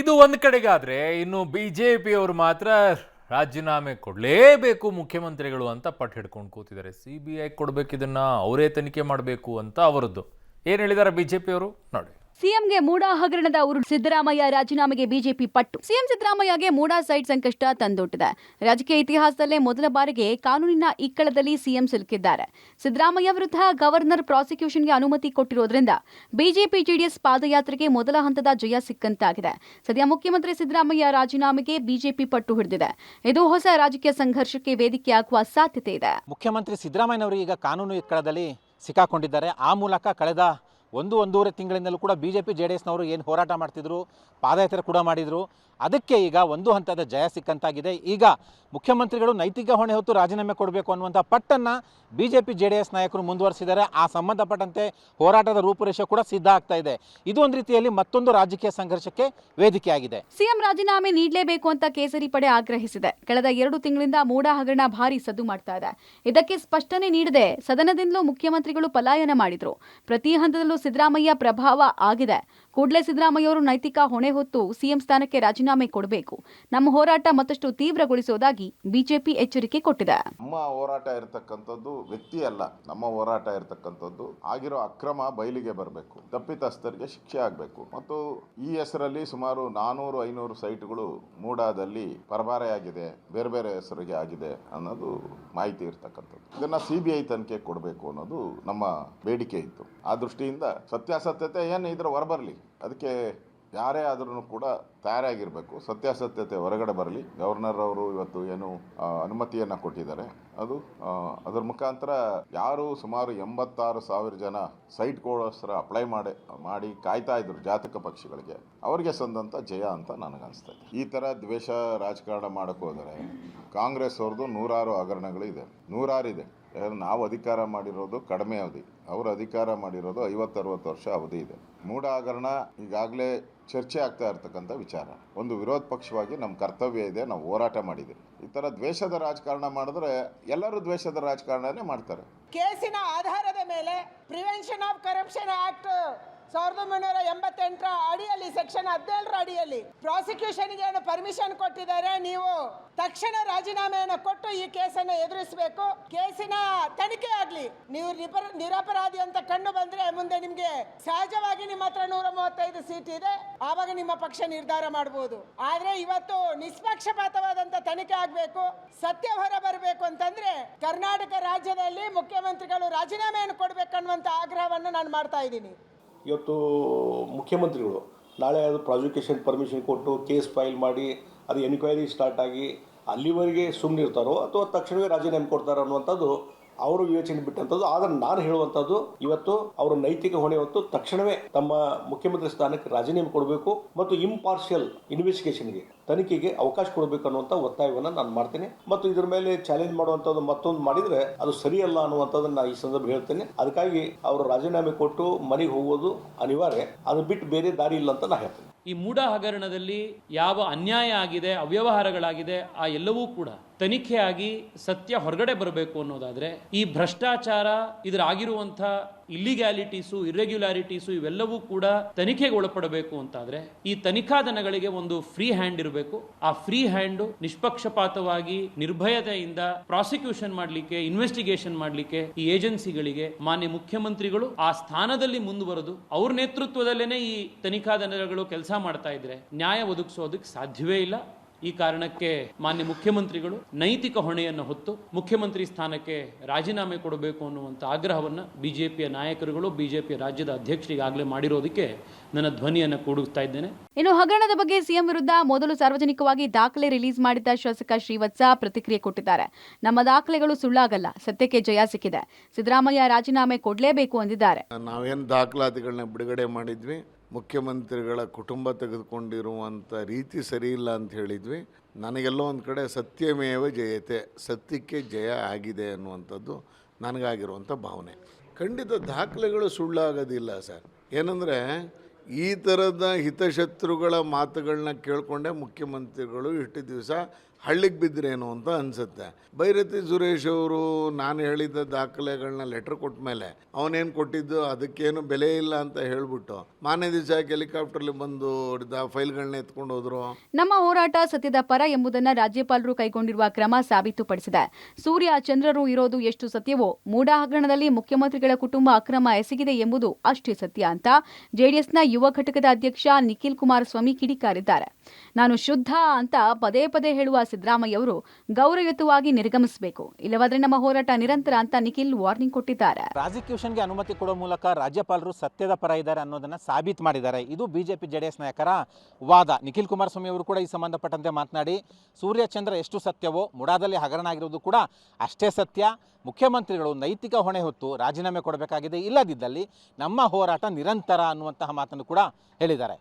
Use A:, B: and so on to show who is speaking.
A: ಇದು ಒಂದು ಕಡೆಗಾದ್ರೆ ಇನ್ನು ಬಿಜೆಪಿಯವರು ಮಾತ್ರ ರಾಜೀನಾಮೆ ಕೊಡಲೇಬೇಕು ಮುಖ್ಯಮಂತ್ರಿಗಳು ಅಂತ ಪಟ್ಟು ಹಿಡ್ಕೊಂಡು ಕೂತಿದ್ದಾರೆ. ಸಿಬಿಐ ಕೊಡಬೇಕು, ಇದನ್ನ ಅವರೇ ತನಿಖೆ ಮಾಡಬೇಕು ಅಂತ ಅವರದ್ದು. ಏನು ಹೇಳಿದ್ದಾರೆ ಬಿಜೆಪಿಯವರು ನೋಡಿ.
B: ಸಿಎಂಗೆ ಮೂಡಾ ಹಗರಣದ ಉರುಳು, ಸಿದ್ದರಾಮಯ್ಯ ರಾಜೀನಾಮೆಗೆ ಬಿಜೆಪಿ ಪಟ್ಟು. ಸಿಎಂ ಸಿದ್ದರಾಮಯ್ಯಗೆ ಮೂಡಾ ಸೈಟ್ ಸಂಕಷ್ಟ ತಂದೊಡ್ಡಿದೆ. ರಾಜಕೀಯ ಇತಿಹಾಸದಲ್ಲೇ ಮೊದಲ ಬಾರಿಗೆ ಕಾನೂನಿನ ಇಕ್ಕಳದಲ್ಲಿ ಸಿಎಂ ಸಿಲುಕಿದ್ದಾರೆ. ಸಿದ್ದರಾಮಯ್ಯ ವಿರುದ್ಧ ಗವರ್ನರ್ ಪ್ರಾಸಿಕ್ಯೂಷನ್ಗೆ ಅನುಮತಿ ಕೊಟ್ಟಿರೋದ್ರಿಂದ ಬಿಜೆಪಿ ಜೆಡಿಎಸ್ ಪಾದಯಾತ್ರೆಗೆ ಮೊದಲ ಹಂತದ ಜಯ ಸಿಕ್ಕಂತಾಗಿದೆ. ಸದ್ಯ ಮುಖ್ಯಮಂತ್ರಿ ಸಿದ್ದರಾಮಯ್ಯ ರಾಜೀನಾಮೆಗೆ ಬಿಜೆಪಿ ಪಟ್ಟು ಹಿಡಿದಿದೆ. ಇದು ಹೊಸ ರಾಜಕೀಯ ಸಂಘರ್ಷಕ್ಕೆ ವೇದಿಕೆಯಾಗುವ ಸಾಧ್ಯತೆ ಇದೆ.
C: ಮುಖ್ಯಮಂತ್ರಿ ಸಿದ್ದರಾಮಯ್ಯನವರು ಈಗ ಕಾನೂನು ಇಕ್ಕಳದಲ್ಲಿ ಸಿಕ್ಕಾಕೊಂಡಿದ್ದಾರೆ. ಆ ಮೂಲಕ ಕಳೆದ ಒಂದೂವರೆ ತಿಂಗಳಿಂದಲೂ ಕೂಡ ಬಿಜೆಪಿ ಜೆಡಿಎಸ್ನವರು ಏನು ಹೋರಾಟ ಮಾಡ್ತಿದ್ರು, ಪಾದಯಾತ್ರೆ ಕೂಡ ಮಾಡಿದರು, ಅದಕ್ಕೆ ಈಗ ಒಂದು ಹಂತದ ಜಯ ಸಿಕ್ಕಂತಾಗಿದೆ. ಈಗ ಮುಖ್ಯಮಂತ್ರಿಗಳು ನೈತಿಕ ಹೊಣೆ ಹೊತ್ತು ರಾಜೀನಾಮೆ ಕೊಡಬೇಕು ಅನ್ನುವಂಥ ಪಟ್ಟನ್ನು ಬಿಜೆಪಿ ಜೆಡಿಎಸ್ ನಾಯಕರು ಮುಂದುವರಿಸಿದ್ದಾರೆ. ಆ ಸಂಬಂಧಪಟ್ಟಂತೆ ಹೋರಾಟದ ರೂಪುರೇಷೆ ಕೂಡ ಸಿದ್ಧ ಆಗ್ತಾ ಇದೆ. ಇದು ಒಂದು ರೀತಿಯಲ್ಲಿ ಮತ್ತೊಂದು ರಾಜಕೀಯ ಸಂಘರ್ಷಕ್ಕೆ ವೇದಿಕೆಯಾಗಿದೆ.
B: ಸಿಎಂ ರಾಜೀನಾಮೆ ನೀಡಲೇಬೇಕು ಅಂತ ಕೇಸರಿ ಪಡೆ ಆಗ್ರಹಿಸಿದೆ. ಕಳೆದ 2 ತಿಂಗಳಿಂದ ಮೂಡಾ ಹಗರಣ ಭಾರಿ ಸದ್ದು ಮಾಡ್ತಾ ಇದೆ. ಇದಕ್ಕೆ ಸ್ಪಷ್ಟನೆ ನೀಡದೆ ಸದನದಿಂದಲೂ ಮುಖ್ಯಮಂತ್ರಿಗಳು ಪಲಾಯನ ಮಾಡಿದ್ರು. ಪ್ರತಿ ಹಂತದಲ್ಲೂ ಸಿದ್ದರಾಮಯ್ಯ ಪ್ರಭಾವ ಆಗಿದೆ. ಕೂಡಲೇ ಸಿದ್ದರಾಮಯ್ಯ ಅವರು ನೈತಿಕ ಹೊಣೆ ಹೊತ್ತು ಸಿಎಂ ಸ್ಥಾನಕ್ಕೆ ರಾಜೀನಾಮೆ ಕೊಡಬೇಕು. ನಮ್ಮ ಹೋರಾಟ ಮತ್ತಷ್ಟು ತೀವ್ರಗೊಳಿಸುವುದಾಗಿ ಬಿಜೆಪಿ ಎಚ್ಚರಿಕೆ ಕೊಟ್ಟಿದೆ.
D: ನಮ್ಮ ಹೋರಾಟ ಇರತಕ್ಕಂಥದ್ದು ವ್ಯಕ್ತಿ ಅಲ್ಲ, ನಮ್ಮ ಹೋರಾಟ ಇರತಕ್ಕಂಥದ್ದು ಆಗಿರೋ ಅಕ್ರಮ ಬಯಲಿಗೆ ಬರಬೇಕು, ತಪ್ಪಿತಸ್ಥರಿಗೆ ಶಿಕ್ಷೆ ಆಗಬೇಕು. ಮತ್ತು ಈ ಹೆಸರಲ್ಲಿ ಸುಮಾರು 400-500 ಸೈಟ್ಗಳು ಮೂಡಾದಲ್ಲಿ ಪರಭಾರೆಯಾಗಿದೆ, ಬೇರೆ ಬೇರೆ ಹೆಸರಿಗೆ ಆಗಿದೆ ಅನ್ನೋದು ಮಾಹಿತಿ ಇರ್ತಕ್ಕಂಥದ್ದು. ಇದನ್ನ ಸಿಬಿಐ ತನಿಖೆ ಕೊಡಬೇಕು ಅನ್ನೋದು ನಮ್ಮ ಬೇಡಿಕೆ ಇತ್ತು. ಆ ದೃಷ್ಟಿಯಿಂದ ಸತ್ಯಾಸತ್ಯತೆ ಏನು ಇದ್ರ ಹೊರಬರಲಿ, ಅದಕ್ಕೆ ಯಾರೇ ಆದ್ರೂ ಕೂಡ ತಯಾರಾಗಿರಬೇಕು. ಸತ್ಯಾಸತ್ಯತೆ ಹೊರಗಡೆ ಬರಲಿ. ಗವರ್ನರ್ ಅವರು ಇವತ್ತು ಏನು ಅನುಮತಿಯನ್ನು ಕೊಟ್ಟಿದ್ದಾರೆ, ಅದು ಅದರ ಮುಖಾಂತರ ಯಾರು ಸುಮಾರು 86,000 ಜನ ಸೈಟ್ಗೋಸ್ಕರ ಅಪ್ಲೈ ಮಾಡಿ ಕಾಯ್ತಾ ಇದ್ರು ಜಾತಕ ಪಕ್ಷಿಗಳಿಗೆ, ಅವರಿಗೆ ಸಂದಂಥ ಜಯ ಅಂತ ನನಗನ್ನಿಸ್ತಾ ಇದೆ. ಈ ಥರ ದ್ವೇಷ ರಾಜಕಾರಣ ಮಾಡೋಕ್ಕೆ ಹೋದರೆ ಕಾಂಗ್ರೆಸ್ ಅವ್ರದ್ದು 100 ಹಗರಣಗಳು ಇದೆ, 100 ಇದೆ. ನಾವು ಅಧಿಕಾರ ಮಾಡಿರೋದು ಕಡಿಮೆ ಅವಧಿ, ಅವರು ಅಧಿಕಾರ ಮಾಡಿರೋದು 50-60 ವರ್ಷ ಅವಧಿ ಇದೆ. ಮೂಡಾ ಹಗರಣ ಈಗಾಗಲೇ ಚರ್ಚೆ ಆಗ್ತಾ ಇರ್ತಕ್ಕಂಥ ವಿಚಾರ. ಒಂದು ವಿರೋಧ ಪಕ್ಷವಾಗಿ ನಮ್ಮ ಕರ್ತವ್ಯ ಇದೆ, ನಾವು ಹೋರಾಟ ಮಾಡಿದ್ದೀವಿ. ಈ ಥರ ದ್ವೇಷದ ರಾಜಕಾರಣ ಮಾಡಿದ್ರೆ ಎಲ್ಲರೂ ದ್ವೇಷದ ರಾಜಕಾರಣನೇ ಮಾಡ್ತಾರೆ.
E: ಕೇಸಿನ ಆಧಾರದ ಮೇಲೆ ಪ್ರಿವೆನ್ಷನ್ ಆಫ್ ಕರಪ್ಷನ್ ಆಕ್ಟ್ 1988 ಅಡಿಯಲ್ಲಿ ಸೆಕ್ಷನ್ 17 ಅಡಿಯಲ್ಲಿ ಪ್ರಾಸಿಕ್ಯೂಷನ್ಗೆ ಏನು ಪರ್ಮಿಷನ್ ಕೊಟ್ಟಿದ್ದಾರೆ, ನೀವು ತಕ್ಷಣ ರಾಜೀನಾಮೆಯನ್ನು ಕೊಟ್ಟು ಈ ಕೇಸನ್ನು ಎದುರಿಸಬೇಕು. ಕೇಸಿನ ತನಿಖೆ ಆಗಲಿ. ನೀವು ನಿರಪರಾಧಿ ಅಂತ ಕಂಡು ಬಂದ್ರೆ ಮುಂದೆ ನಿಮ್ಗೆ ಸಹಜವಾಗಿ ನಿಮ್ಮ ಹತ್ರ 135 ಸೀಟ್ ಇದೆ, ಆವಾಗ ನಿಮ್ಮ ಪಕ್ಷ ನಿರ್ಧಾರ ಮಾಡಬಹುದು. ಆದ್ರೆ ಇವತ್ತು ನಿಷ್ಪಕ್ಷಪಾತವಾದಂತ ತನಿಖೆ ಆಗಬೇಕು, ಸತ್ಯ ಹೊರ ಬರಬೇಕು ಅಂತಂದ್ರೆ ಕರ್ನಾಟಕ ರಾಜ್ಯದಲ್ಲಿ ಮುಖ್ಯಮಂತ್ರಿಗಳು ರಾಜೀನಾಮೆಯನ್ನು ಕೊಡಬೇಕನ್ನುವಂತ ಆಗ್ರಹವನ್ನು ನಾನು ಮಾಡ್ತಾ ಇದ್ದೀನಿ.
F: ಇವತ್ತು ಮುಖ್ಯಮಂತ್ರಿಗಳು ನಾಳೆ ಅದು ಪ್ರಾಸಿಕ್ಯೂಷನ್ ಪರ್ಮಿಷನ್ ಕೊಟ್ಟು ಕೇಸ್ ಫೈಲ್ ಮಾಡಿ ಅದು ಎನ್ಕ್ವೈರಿ ಸ್ಟಾರ್ಟ್ ಆಗಿ ಅಲ್ಲಿವರೆಗೆ ಸುಮ್ಮನಿರ್ತಾರೋ ಅಥವಾ ತಕ್ಷಣವೇ ರಾಜೀನಾಮೆ ಕೊಡ್ತಾರೋ ಅನ್ನುವಂಥದ್ದು ಅವರು ಯೋಚನೆ ಬಿಟ್ಟಂಥದ್ದು. ಆದರೆ ನಾನು ಹೇಳುವಂಥದ್ದು, ಇವತ್ತು ಅವರು ನೈತಿಕ ಹೊಣೆ ಹೊತ್ತು ತಕ್ಷಣವೇ ತಮ್ಮ ಮುಖ್ಯಮಂತ್ರಿ ಸ್ಥಾನಕ್ಕೆ ರಾಜೀನಾಮೆ ಕೊಡಬೇಕು ಮತ್ತು ಇಂಪಾರ್ಷಿಯಲ್ ಇನ್ವೆಸ್ಟಿಗೇಷನ್ಗೆ, ತನಿಖೆಗೆ ಅವಕಾಶ ಕೊಡಬೇಕು ಅನ್ನುವಂಥ ಒತ್ತಾಯವನ್ನು ನಾನು ಮಾಡ್ತೇನೆ. ಮತ್ತು ಇದ್ರ ಮೇಲೆ ಚಾಲೆಂಜ್ ಮಾಡುವಂಥದ್ದು ಮತ್ತೊಂದು ಮಾಡಿದರೆ ಅದು ಸರಿಯಲ್ಲ ಅನ್ನುವಂಥದ್ದನ್ನು ನಾನು ಈ ಸಂದರ್ಭ ಹೇಳ್ತೇನೆ. ಅದಕ್ಕಾಗಿ ಅವರು ರಾಜೀನಾಮೆ ಕೊಟ್ಟು ಮನೆಗೆ ಹೋಗೋದು ಅನಿವಾರ್ಯ, ಅದು ಬಿಟ್ಟು ಬೇರೆ ದಾರಿ ಇಲ್ಲ ಅಂತ ನಾನು ಹೇಳ್ತೇನೆ.
G: ಈ ಮೂಡಾ ಹಗರಣದಲ್ಲಿ ಯಾವ ಅನ್ಯಾಯ ಆಗಿದೆ, ಅವ್ಯವಹಾರಗಳಾಗಿದೆ, ಆ ಎಲ್ಲವೂ ಕೂಡ ತನಿಖೆಯಾಗಿ ಸತ್ಯ ಹೊರಗಡೆ ಬರಬೇಕು ಅನ್ನೋದಾದ್ರೆ, ಈ ಭ್ರಷ್ಟಾಚಾರ, ಇದರಾಗಿರುವಂಥ ಇಲ್ಲಿಗ್ಯಾಲಿಟೀಸು, ಇರ್ರೆಗ್ಯುಲಾರಿಟೀಸು ಇವೆಲ್ಲವೂ ಕೂಡ ತನಿಖೆಗೆ ಒಳಪಡಬೇಕು ಅಂತಾದ್ರೆ ಈ ತನಿಖಾ ದನಗಳಿಗೆ ಒಂದು ಫ್ರೀ ಹ್ಯಾಂಡ್ ಇರಬೇಕು. ಆ ಫ್ರೀ ಹ್ಯಾಂಡ್ ನಿಷ್ಪಕ್ಷಪಾತವಾಗಿ ನಿರ್ಭಯತೆಯಿಂದ ಪ್ರಾಸಿಕ್ಯೂಷನ್ ಮಾಡಲಿಕ್ಕೆ, ಇನ್ವೆಸ್ಟಿಗೇಷನ್ ಮಾಡಲಿಕ್ಕೆ ಈ ಏಜೆನ್ಸಿಗಳಿಗೆ ಮಾನ್ಯ ಮುಖ್ಯಮಂತ್ರಿಗಳು ಆ ಸ್ಥಾನದಲ್ಲಿ ಮುಂದುವರೆದು ಅವ್ರ ನೇತೃತ್ವದಲ್ಲೇನೆ ಈ ತನಿಖಾ ದನಗಳು ಕೆಲಸ ಮಾಡ್ತಾ ಇದ್ರೆ ನ್ಯಾಯ ಒದಗಿಸೋದಕ್ಕೆ ಸಾಧ್ಯವೇ ಇಲ್ಲ. ಈ ಕಾರಣಕ್ಕೆ ಮಾನ್ಯ ಮುಖ್ಯಮಂತ್ರಿಗಳು ನೈತಿಕ ಹೊಣೆಯನ್ನು ಹೊತ್ತು ಮುಖ್ಯಮಂತ್ರಿ ಸ್ಥಾನಕ್ಕೆ ರಾಜೀನಾಮೆ ಕೊಡಬೇಕು ಅನ್ನುವಂಥ ಆಗ್ರಹವನ್ನು ಬಿಜೆಪಿಯ ನಾಯಕರುಗಳು, ಬಿಜೆಪಿಯ ರಾಜ್ಯದ ಅಧ್ಯಕ್ಷರಿಗಾಗಲೇ ಮಾಡಿರೋದಕ್ಕೆ ನನ್ನ ಧ್ವನಿಯನ್ನು ಕೂಡಿಸ್ತಾ ಇದ್ದೇನೆ.
B: ಇನ್ನು ಹಗರಣದ ಬಗ್ಗೆ ಸಿಎಂ ವಿರುದ್ಧ ಮೊದಲು ಸಾರ್ವಜನಿಕವಾಗಿ ದಾಖಲೆ ರಿಲೀಸ್ ಮಾಡಿದ ಶಾಸಕ ಶ್ರೀವತ್ಸ ಪ್ರತಿಕ್ರಿಯೆ ಕೊಟ್ಟಿದ್ದಾರೆ. ನಮ್ಮ ದಾಖಲೆಗಳು ಸುಳ್ಳಾಗಲ್ಲ, ಸತ್ಯಕ್ಕೆ ಜಯ ಸಿಕ್ಕಿದೆ. ಸಿದ್ದರಾಮಯ್ಯ ರಾಜೀನಾಮೆ ಕೊಡಲೇಬೇಕು ಅಂದಿದ್ದಾರೆ.
H: ನಾವೇನು ದಾಖಲಾತಿಗಳನ್ನ ಬಿಡುಗಡೆ ಮಾಡಿದ್ವಿ, ಮುಖ್ಯಮಂತ್ರಿಗಳ ಕುಟುಂಬ ತೆಗೆದುಕೊಂಡಿರುವಂಥ ರೀತಿ ಸರಿ ಇಲ್ಲ ಅಂತ ಹೇಳಿದ್ವಿ. ನನಗೆಲ್ಲೋ ಒಂದು ಕಡೆ ಸತ್ಯಮೇವ ಜಯತೆ, ಸತ್ಯಕ್ಕೆ ಜಯ ಆಗಿದೆ ಅನ್ನುವಂಥದ್ದು ನನಗಾಗಿರುವಂಥ ಭಾವನೆ. ಖಂಡಿತ ದಾಖಲೆಗಳು ಸುಳ್ಳಾಗೋದಿಲ್ಲ ಸರ್. ಏನಂದರೆ ಈ ಥರದ ಹಿತಶತ್ರುಗಳ ಮಾತುಗಳನ್ನ ಕೇಳಿಕೊಂಡೆ ಮುಖ್ಯಮಂತ್ರಿಗಳು ಇಷ್ಟು ದಿವಸ ಹಳ್ಳಿಗೆ ಬಿದ್ದರೇನು ಅಂತ ಅನಿಸುತ್ತೆ. ಭೈರತಿ ಸುರೇಶ್ ಅವರು ನಾನು ಹೇಳಿದ್ದ ದಾಖಲೆಗಳನ್ನ ಲೆಟ್ರ್ ಕೊಟ್ಟ ಮೇಲೆ ಅವನೇನು ಕೊಟ್ಟಿದ್ದು ಅದಕ್ಕೇನು ಬೆಲೆ ಇಲ್ಲ ಅಂತ ಹೇಳ್ಬಿಟ್ಟು ಮಾನ್ಯ ದಿವಸ ಹೆಲಿಕಾಪ್ಟರ್ಲಿ ಬಂದು ಫೈಲ್ಗಳನ್ನ ಎತ್ಕೊಂಡು ಹೋದ್ರು.
B: ನಮ್ಮ ಹೋರಾಟ ಸತ್ಯದ ಪರ ಎಂಬುದನ್ನು ರಾಜ್ಯಪಾಲರು ಕೈಗೊಂಡಿರುವ ಕ್ರಮ ಸಾಬೀತುಪಡಿಸಿದೆ. ಸೂರ್ಯ ಚಂದ್ರರು ಇರೋದು ಎಷ್ಟು ಸತ್ಯವೋ ಮೂಡಾ ಹಗರಣದಲ್ಲಿ ಮುಖ್ಯಮಂತ್ರಿಗಳ ಕುಟುಂಬ ಅಕ್ರಮ ಎಸಗಿದೆ ಎಂಬುದು ಅಷ್ಟೇ ಸತ್ಯ ಅಂತ ಜೆಡಿಎಸ್ನ ಯುವ ಘಟಕದ ಅಧ್ಯಕ್ಷ ನಿಖಿಲ್ ಕುಮಾರಸ್ವಾಮಿ ಕಿಡಿಕಾರಿದ್ದಾರೆ. ನಾನು ಶುದ್ಧ ಅಂತ ಪದೇ ಪದೇ ಹೇಳುವ ಸಿದ್ದರಾಮಯ್ಯ ಅವರು ಗೌರವಯುತವಾಗಿ ನಿರ್ಗಮಿಸಬೇಕು, ಇಲ್ಲವಾದ್ರೆ ನಮ್ಮ ಹೋರಾಟ ನಿರಂತರ ಅಂತ ನಿಖಿಲ್ ವಾರ್ನಿಂಗ್ ಕೊಟ್ಟಿದ್ದಾರೆ.
C: ಪ್ರಾಸಿಕ್ಯೂಷನ್ಗೆ ಅನುಮತಿ ಕೊಡೋ ಮೂಲಕ ರಾಜ್ಯಪಾಲರು ಸತ್ಯದ ಪರ ಇದ್ದಾರೆ ಅನ್ನೋದನ್ನ ಸಾಬೀತು ಮಾಡಿದ್ದಾರೆ. ಇದು ಬಿಜೆಪಿ ಜೆಡಿಎಸ್ ನಾಯಕರ ವಾದ. ನಿಖಿಲ್ ಕುಮಾರಸ್ವಾಮಿ ಅವರು ಕೂಡ ಈ ಸಂಬಂಧಪಟ್ಟಂತೆ ಮಾತನಾಡಿ ಸೂರ್ಯಚಂದ್ರ ಎಷ್ಟು ಸತ್ಯವೋ ಮುಡಾದಲ್ಲಿ ಹಗರಣ ಆಗಿರುವುದು ಕೂಡ ಅಷ್ಟೇ ಸತ್ಯ. ಮುಖ್ಯಮಂತ್ರಿಗಳು ನೈತಿಕ ಹೊಣೆ ಹೊತ್ತು ರಾಜೀನಾಮೆ ಕೊಡಬೇಕಾಗಿದೆ, ಇಲ್ಲದಿದ್ದಲ್ಲಿ ನಮ್ಮ ಹೋರಾಟ ನಿರಂತರ ಅನ್ನುವಂತಹ ಮಾತನ್ನು ಕೂಡ ಹೇಳಿದ್ದಾರೆ.